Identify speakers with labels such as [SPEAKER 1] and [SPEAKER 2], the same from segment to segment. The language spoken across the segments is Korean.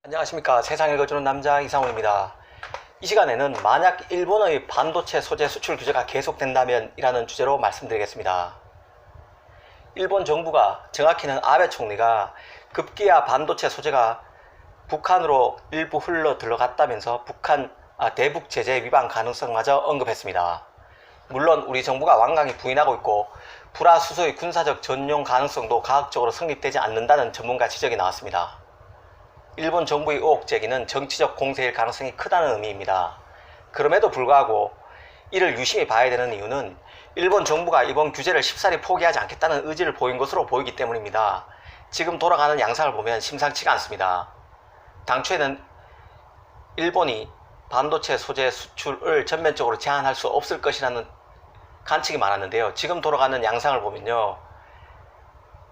[SPEAKER 1] 안녕하십니까. 세상 읽어주는 남자 이상훈입니다. 이 시간에는 만약 일본의 반도체 소재 수출 규제가 계속된다면 이라는 주제로 말씀드리겠습니다. 일본 정부가, 정확히는 아베 총리가 급기야 반도체 소재가 북한으로 일부 흘러 들어갔다면서 대북 제재 위반 가능성마저 언급했습니다. 물론 우리 정부가 완강히 부인하고 있고 불화수소의 군사적 전용 가능성도 과학적으로 성립되지 않는다는 전문가 지적이 나왔습니다. 일본 정부의 의혹 제기는 정치적 공세일 가능성이 크다는 의미입니다. 그럼에도 불구하고 이를 유심히 봐야 되는 이유는 일본 정부가 이번 규제를 쉽사리 포기하지 않겠다는 의지를 보인 것으로 보이기 때문입니다. 지금 돌아가는 양상을 보면 심상치가 않습니다. 당초에는 일본이 반도체 소재 수출을 전면적으로 제한할 수 없을 것이라는 관측이 많았는데요. 지금 돌아가는 양상을 보면요,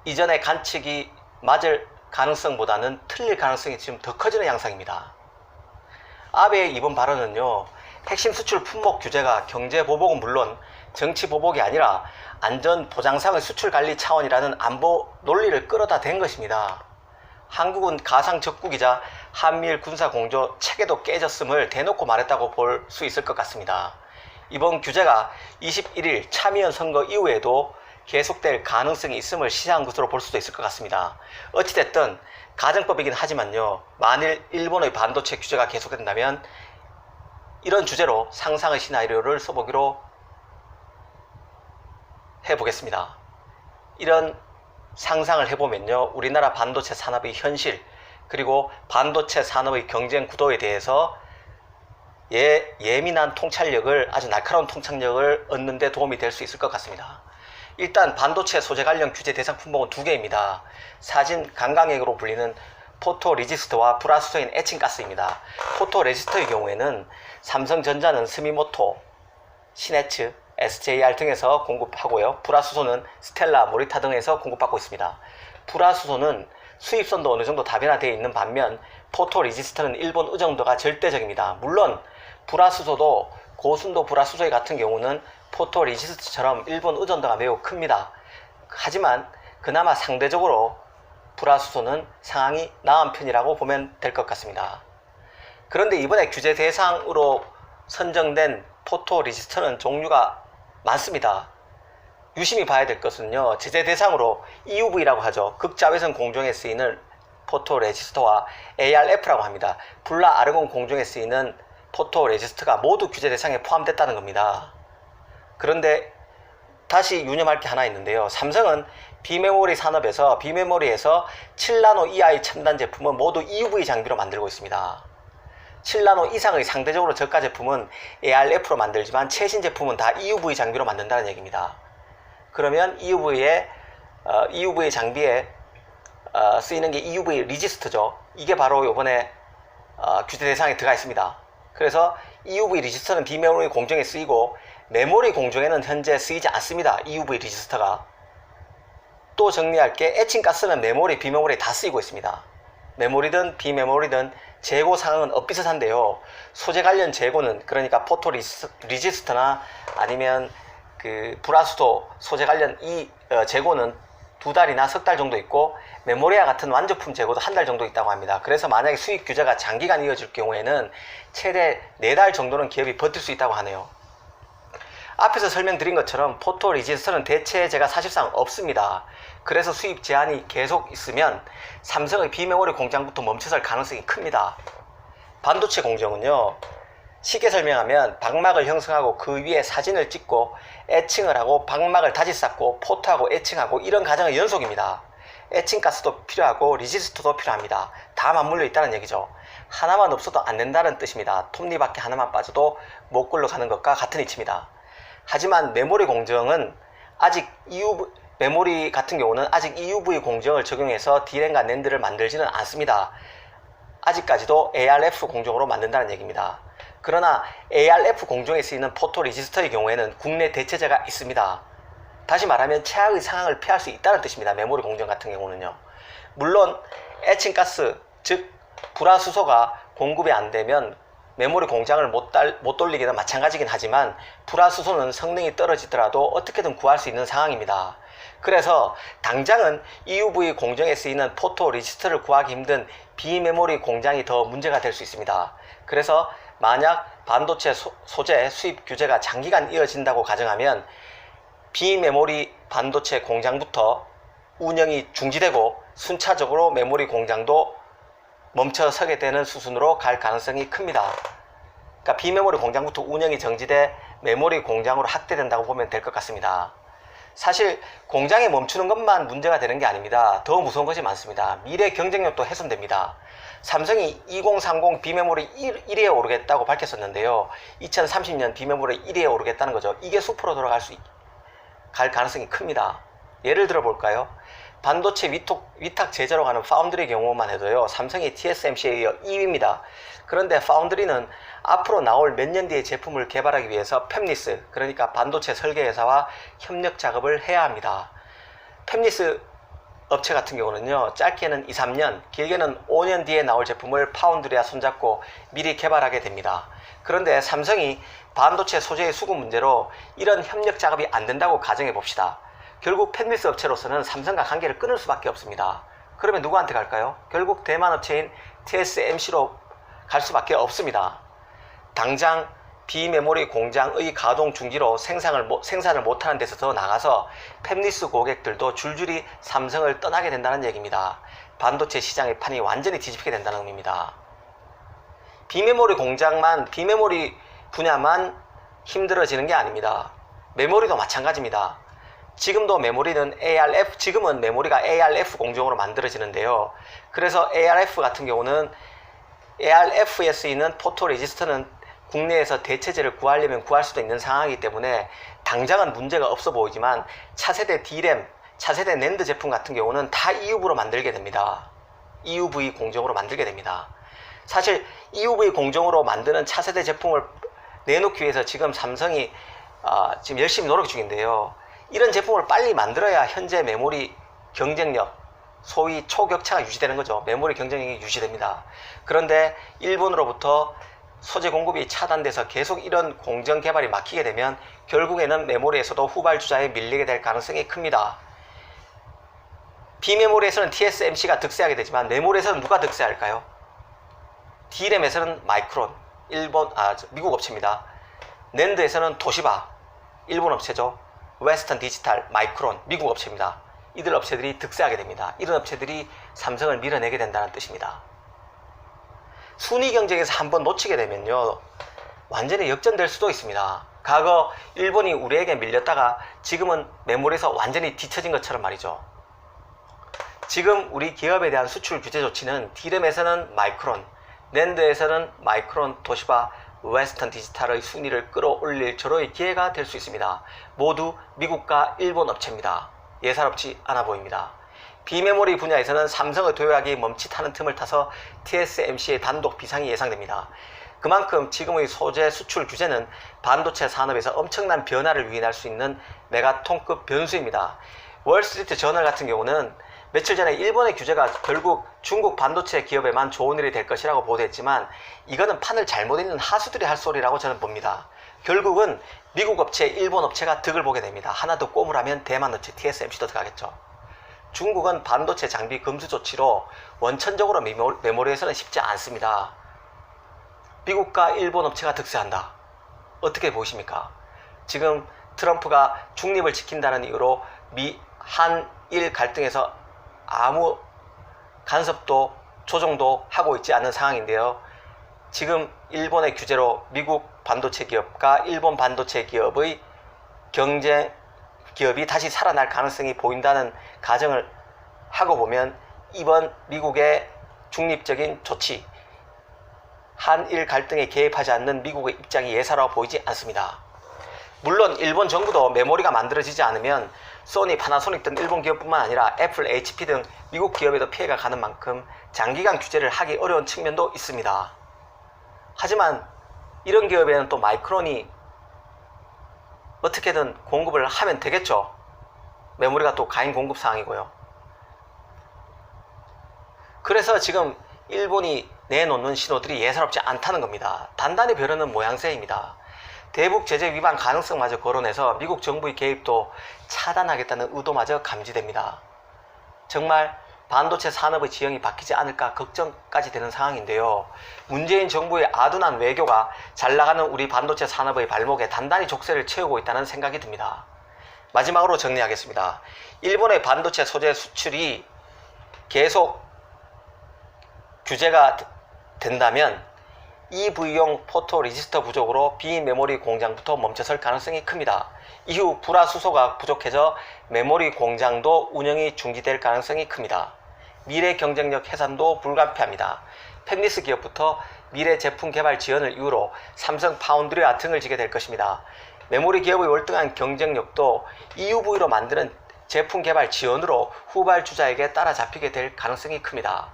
[SPEAKER 1] 이전의 관측이 맞을 가능성보다는 틀릴 가능성이 지금 더 커지는 양상입니다. 아베의 이번 발언은요, 핵심 수출 품목 규제가 경제 보복은 물론 정치 보복이 아니라 안전 보장상의 수출 관리 차원이라는 안보 논리를 끌어다 댄 것입니다. 한국은 가상 적국이자 한미일 군사 공조 체계도 깨졌음을 대놓고 말했다고 볼 수 있을 것 같습니다. 이번 규제가 21일 참의원 선거 이후에도 계속될 가능성이 있음을 시사한 것으로 볼 수도 있을 것 같습니다. 어찌됐든 가정법이긴 하지만요, 만일 일본의 반도체 규제가 계속된다면 이런 주제로 상상의 시나리오를 써보기로 해보겠습니다. 이런 상상을 해보면요, 우리나라 반도체 산업의 현실, 그리고 반도체 산업의 경쟁 구도에 대해서 예민한 통찰력을, 아주 날카로운 통찰력을 얻는 데 도움이 될 수 있을 것 같습니다. 일단 반도체 소재 관련 규제 대상 품목은 두 개입니다. 사진 강강액으로 불리는 포토레지스트와 불화수소인 에칭가스입니다. 포토레지스트의 경우에는 삼성전자는 스미모토, 시네츠, SJR 등에서 공급하고요. 불화수소는 스텔라, 모리타 등에서 공급받고 있습니다. 불화수소는 수입선도 어느 정도 다변화되어 있는 반면 포토레지스트는 일본 의정도가 절대적입니다. 물론 불화수소도 고순도 불화수소 같은 경우는 포토레지스트처럼 일본 의존도가 매우 큽니다. 하지만 그나마 상대적으로 불화수소는 상황이 나은 편이라고 보면 될 것 같습니다. 그런데 이번에 규제 대상으로 선정된 포토레지스트는 종류가 많습니다. 유심히 봐야 될 것은요, 제재 대상으로 EUV라고 하죠. 극자외선 공정에 쓰이는 포토레지스트와 ARF라고 합니다. 불라 아르곤 공정에 쓰이는 포토레지스트가 모두 규제 대상에 포함됐다는 겁니다. 그런데 다시 유념할 게 하나 있는데요. 삼성은 비메모리 산업에서 비메모리에서 7나노 이하의 첨단 제품은 모두 EUV 장비로 만들고 있습니다. 7나노 이상의 상대적으로 저가 제품은 ARF로 만들지만 최신 제품은 다 EUV 장비로 만든다는 얘기입니다. 그러면 EUV 장비에 쓰이는 게 EUV 리지스트죠. 이게 바로 이번에 규제 대상에 들어가 있습니다. 그래서 EUV 리지스터는 비메모리 공정에 쓰이고 메모리 공정에는 현재 쓰이지 않습니다. EUV 리지스터가. 또 정리할 게 에칭가스는 메모리, 비메모리에 다 쓰이고 있습니다. 메모리든 비메모리든 재고 상황은 엇비슷한데요. 소재 관련 재고는, 그러니까 포토 리지스터나 아니면 불화수소 소재 관련 재고는 2달이나 3달 정도 있고, 메모리와 같은 완제품 재고도 1달 정도 있다고 합니다. 그래서 만약에 수입 규제가 장기간 이어질 경우에는 최대 4달 정도는 기업이 버틸 수 있다고 하네요. 앞에서 설명드린 것처럼 포토 레지스터는 대체제가 사실상 없습니다. 그래서 수입 제한이 계속 있으면 삼성의 비메모리 공장부터 멈춰설 가능성이 큽니다. 반도체 공정은요, 쉽게 설명하면 방막을 형성하고 그 위에 사진을 찍고 에칭을 하고 방막을 다시 쌓고 포토하고 에칭하고 이런 과정의 연속입니다. 에칭가스도 필요하고 리지스터도 필요합니다. 다 맞물려 있다는 얘기죠. 하나만 없어도 안 된다는 뜻입니다. 톱니바퀴 하나만 빠져도 못 굴러가는 것과 같은 이치입니다. 하지만 메모리 공정은 메모리 같은 경우는 아직 EUV 공정을 적용해서 D램과 낸드를 만들지는 않습니다. 아직까지도 ARF 공정으로 만든다는 얘기입니다. 그러나 ARF 공정에 쓰이는 포토 레지스터의 경우에는 국내 대체제가 있습니다. 다시 말하면 최악의 상황을 피할 수 있다는 뜻입니다. 메모리 공정 같은 경우는요. 물론 에칭가스, 즉 불화수소가 공급이 안 되면 메모리 공장을 못 돌리기는 마찬가지긴 하지만 불화수소는 성능이 떨어지더라도 어떻게든 구할 수 있는 상황입니다. 그래서 당장은 EUV 공정에 쓰이는 포토 레지스트를 구하기 힘든 비메모리 공장이 더 문제가 될 수 있습니다. 그래서 만약 반도체 소재 수입 규제가 장기간 이어진다고 가정하면 비메모리 반도체 공장부터 운영이 중지되고 순차적으로 메모리 공장도 멈춰서게 되는 수순으로 갈 가능성이 큽니다. 그러니까 비메모리 공장부터 운영이 정지돼 메모리 공장으로 확대된다고 보면 될 것 같습니다. 사실 공장이 멈추는 것만 문제가 되는 게 아닙니다. 더 무서운 것이 많습니다. 미래 경쟁력도 훼손됩니다. 삼성이 2030 비메모리 1위에 오르겠다고 밝혔었는데요. 2030년 비메모리 1위에 오르겠다는 거죠. 이게 수포로 돌아갈 갈 가능성이 큽니다. 예를 들어 볼까요? 반도체 위탁 제조로 가는 파운드리 경우만 해도요, 삼성이 TSMC에 이어 2위입니다. 그런데 파운드리는 앞으로 나올 몇 년 뒤의 제품을 개발하기 위해서 팹리스, 그러니까 반도체 설계회사와 협력 작업을 해야 합니다. 팹리스 업체 같은 경우는요, 짧게는 2, 3년, 길게는 5년 뒤에 나올 제품을 파운드리와 손잡고 미리 개발하게 됩니다. 그런데 삼성이 반도체 소재의 수급 문제로 이런 협력 작업이 안 된다고 가정해 봅시다. 결국 팹리스 업체로서는 삼성과 관계를 끊을 수밖에 없습니다. 그러면 누구한테 갈까요? 결국 대만 업체인 TSMC로 갈 수밖에 없습니다. 당장 비메모리 공장의 가동 중지로 생산을 못하는 데서 더 나가서 팹리스 고객들도 줄줄이 삼성을 떠나게 된다는 얘기입니다. 반도체 시장의 판이 완전히 뒤집히게 된다는 의미입니다. 비메모리 분야만 힘들어지는 게 아닙니다. 메모리도 마찬가지입니다. 지금은 메모리가 ARF 공정으로 만들어지는데요. 그래서 ARF 같은 경우는 ARF에 쓰이는 포토 레지스트는 국내에서 대체제를 구하려면 구할 수도 있는 상황이기 때문에 당장은 문제가 없어 보이지만 차세대 D램, 차세대 낸드 제품 같은 경우는 다 EUV로 만들게 됩니다. EUV 공정으로 만들게 됩니다. 사실 EUV 공정으로 만드는 차세대 제품을 내놓기 위해서 지금 삼성이 지금 열심히 노력 중인데요. 이런 제품을 빨리 만들어야 현재 메모리 경쟁력, 소위 초격차가 유지되는 거죠. 메모리 경쟁력이 유지됩니다. 그런데 일본으로부터 소재 공급이 차단돼서 계속 이런 공정 개발이 막히게 되면 결국에는 메모리에서도 후발주자에 밀리게 될 가능성이 큽니다. 비메모리에서는 TSMC가 득세하게 되지만 메모리에서는 누가 득세할까요? D램에서는 마이크론, 미국 업체입니다. 낸드에서는 도시바, 일본 업체죠. 웨스턴 디지털, 마이크론, 미국 업체입니다. 이들 업체들이 득세하게 됩니다. 이런 업체들이 삼성을 밀어내게 된다는 뜻입니다. 순위 경쟁에서 한번 놓치게 되면요, 완전히 역전될 수도 있습니다. 과거 일본이 우리에게 밀렸다가 지금은 메모리에서 완전히 뒤처진 것처럼 말이죠. 지금 우리 기업에 대한 수출 규제 조치는 D램에서는 마이크론, 낸드에서는 마이크론, 도시바, 웨스턴 디지털의 순위를 끌어올릴 절호의 기회가 될 수 있습니다. 모두 미국과 일본 업체입니다. 예사롭지 않아 보입니다. 비메모리 분야에서는 삼성의 도약이 멈칫하는 틈을 타서 TSMC의 단독 비상이 예상됩니다. 그만큼 지금의 소재 수출 규제는 반도체 산업에서 엄청난 변화를 유인할 수 있는 메가톤급 변수입니다. 월스트리트 저널 같은 경우는 며칠 전에 일본의 규제가 결국 중국 반도체 기업에만 좋은 일이 될 것이라고 보도했지만 이거는 판을 잘못 읽는 하수들이 할 소리라고 저는 봅니다. 결국은 미국 업체, 일본 업체가 득을 보게 됩니다. 하나 더 꼬물하면 대만 업체 TSMC도 들어가겠죠. 중국은 반도체 장비 금수 조치로 원천적으로 메모리에서는 쉽지 않습니다. 미국과 일본 업체가 득세한다. 어떻게 보십니까? 지금 트럼프가 중립을 지킨다는 이유로 한일 갈등에서 아무 간섭도 조정도 하고 있지 않는 상황인데요. 지금 일본의 규제로 미국 반도체 기업과 일본 반도체 기업의 기업이 다시 살아날 가능성이 보인다는 가정을 하고 보면 이번 미국의 중립적인 조치, 한일 갈등에 개입하지 않는 미국의 입장이 예사로워 보이지 않습니다. 물론 일본 정부도 메모리가 만들어지지 않으면 소니, 파나소닉 등 일본 기업뿐만 아니라 애플, HP 등 미국 기업에도 피해가 가는 만큼 장기간 규제를 하기 어려운 측면도 있습니다. 하지만 이런 기업에는 또 마이크론이 어떻게든 공급을 하면 되겠죠. 메모리가 또 가인 공급 상황이고요. 그래서 지금 일본이 내놓는 신호들이 예사롭지 않다는 겁니다. 단단히 벼르는 모양새입니다. 대북 제재 위반 가능성마저 거론해서 미국 정부의 개입도 차단하겠다는 의도마저 감지됩니다. 정말 반도체 산업의 지형이 바뀌지 않을까 걱정까지 되는 상황인데요. 문재인 정부의 아둔한 외교가 잘 나가는 우리 반도체 산업의 발목에 단단히 족쇄를 채우고 있다는 생각이 듭니다. 마지막으로 정리하겠습니다. 일본의 반도체 소재 수출이 계속 규제가 된다면 EV용 포토 레지스터 부족으로 비메모리 공장부터 멈춰설 가능성이 큽니다. 이후 불화수소가 부족해져 메모리 공장도 운영이 중지될 가능성이 큽니다. 미래 경쟁력 해산도 불가피합니다. 팹리스 기업부터 미래 제품 개발 지원을 이유로 삼성 파운드리와 등을 지게 될 것입니다. 메모리 기업의 월등한 경쟁력도 EUV로 만드는 제품 개발 지원으로 후발주자에게 따라잡히게 될 가능성이 큽니다.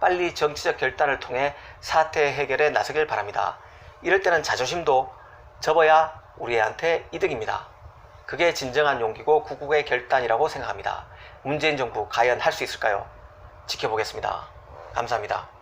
[SPEAKER 1] 빨리 정치적 결단을 통해 사태 해결에 나서길 바랍니다. 이럴 때는 자존심도 접어야 우리한테 이득입니다. 그게 진정한 용기고 구국의 결단이라고 생각합니다. 문재인 정부 과연 할 수 있을까요? 지켜보겠습니다. 감사합니다.